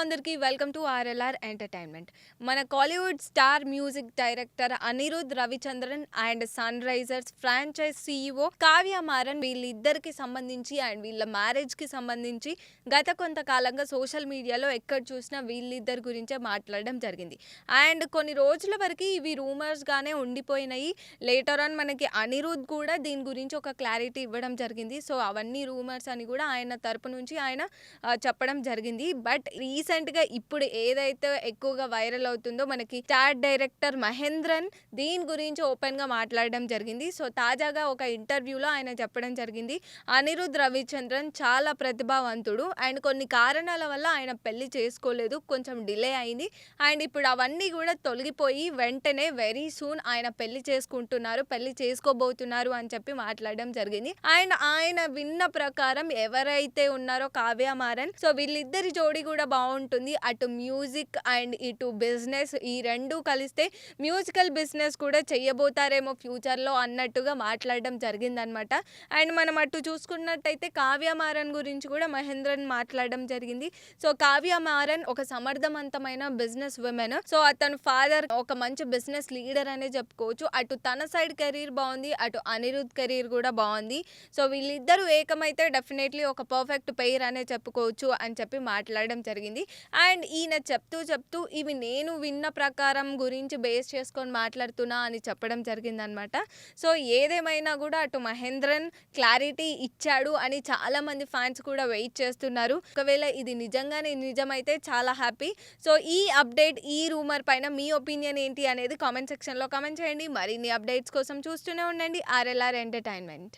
అందరికీ welcome to RLR entertainment. మన Kollywood star music director Anirudh Ravichandran and Sunrisers franchise CEO Kavya Maran వీళ్ళిద్దరికి సంబంధించి అండ్ వీళ్ళ మ్యారేజ్ కి సంబంధించి గత కొంతకాలంగా సోషల్ మీడియాలో ఎక్కడ చూసినా వీళ్ళిద్దరి గురించే మాట్లాడడం జరిగింది. అండ్ కొన్ని రోజుల వరకు ఇవి రూమర్స్ గానే ఉండిపోయినాయి. లేటర్ ఆన్ మనకి అనిరుద్ కూడా దీని గురించి ఒక క్లారిటీ ఇవ్వడం జరిగింది. సో అవన్నీ రూమర్స్ అని కూడా ఆయన తరపు నుంచి ఆయన చెప్పడం జరిగింది. బట్ రీసెంట్గా ఇప్పుడు ఏదైతే ఎక్కువగా వైరల్ అవుతుందో మనకి స్టార్ డైరెక్టర్ మహేంద్రన్ దీని గురించి ఓపెన్గా మాట్లాడడం జరిగింది. సో తాజాగా ఒక ఇంటర్వ్యూలో ఆయన చెప్పడం జరిగింది, అనిరుద్ రవిచంద్రన్ చాలా ప్రతిభావంతుడు అండ్ కొన్ని కారణాల వల్ల ఆయన పెళ్లి చేసుకోలేదు, కొంచెం డిలే అయింది అండ్ ఇప్పుడు అవన్నీ కూడా తొలగిపోయి వెంటనే వెరీ సూన్ ఆయన పెళ్లి చేసుకుంటున్నారు, పెళ్లి చేసుకోబోతున్నారు అని చెప్పి మాట్లాడడం జరిగింది. అండ్ ఆయన విన్న ప్రకారం ఎవరైతే ఉన్నారో కావ్య మారన్, సో వీళ్ళిద్దరి జోడి కూడా బాగుంటుంది. అటు మ్యూజిక్ అండ్ ఇటు బిజినెస్ ఈ రెండు కలిస్తే మ్యూజికల్ బిజినెస్ కూడా చెయ్యబోతారేమో ఫ్యూచర్లో అన్నట్టుగా మాట్లాడడం జరిగిందనమాట. అండ్ మనం అటు చూసుకున్నట్టయితే కావ్య మారన్ గురించి కూడా మహేంద్రన్ మాట్లాడడం జరిగింది. సో కావ్య మారన్ ఒక సమర్థవంతమైన బిజినెస్ ఉమెన్. సో అతను ఫాదర్ ఒక మంచి బిజినెస్ లీడర్ అనే చెప్పుకోవచ్చు. అటు తన సైడ్ కెరీర్ బాగుంది, అటు అనిరుద్ కెరీర్ కూడా బాగుంది. సో వీళ్ళిద్దరూ ఏకమైతే డెఫినెట్లీ ఒక పర్ఫెక్ట్ పెయిర్ అనే చెప్పుకోవచ్చు అని చెప్పి మాట్లాడడం జరిగింది. అండ్ ఈయన చెప్తూ ఇవి నేను విన్న ప్రకారం గురించి బేస్ చేసుకొని మాట్లాడుతున్నా అని చెప్పడం జరిగిందనమాట. సో ఏదేమైనా కూడా అటు మహేంద్రన్ క్లారిటీ ఇచ్చాడు అని చాలా మంది ఫ్యాన్స్ కూడా వెయిట్ చేస్తున్నారు. ఒకవేళ ఇది నిజంగానే నిజమైతే చాలా హ్యాపీ. సో ఈ అప్డేట్, ఈ రూమర్ పైన మీ ఒపీనియన్ ఏంటి అనేది కామెంట్ సెక్షన్లో కామెంట్ చేయండి. మరిన్ని అప్డేట్స్ కోసం చూస్తూనే ఉండండి ఆర్ఎల్ఆర్ ఎంటర్టైన్మెంట్.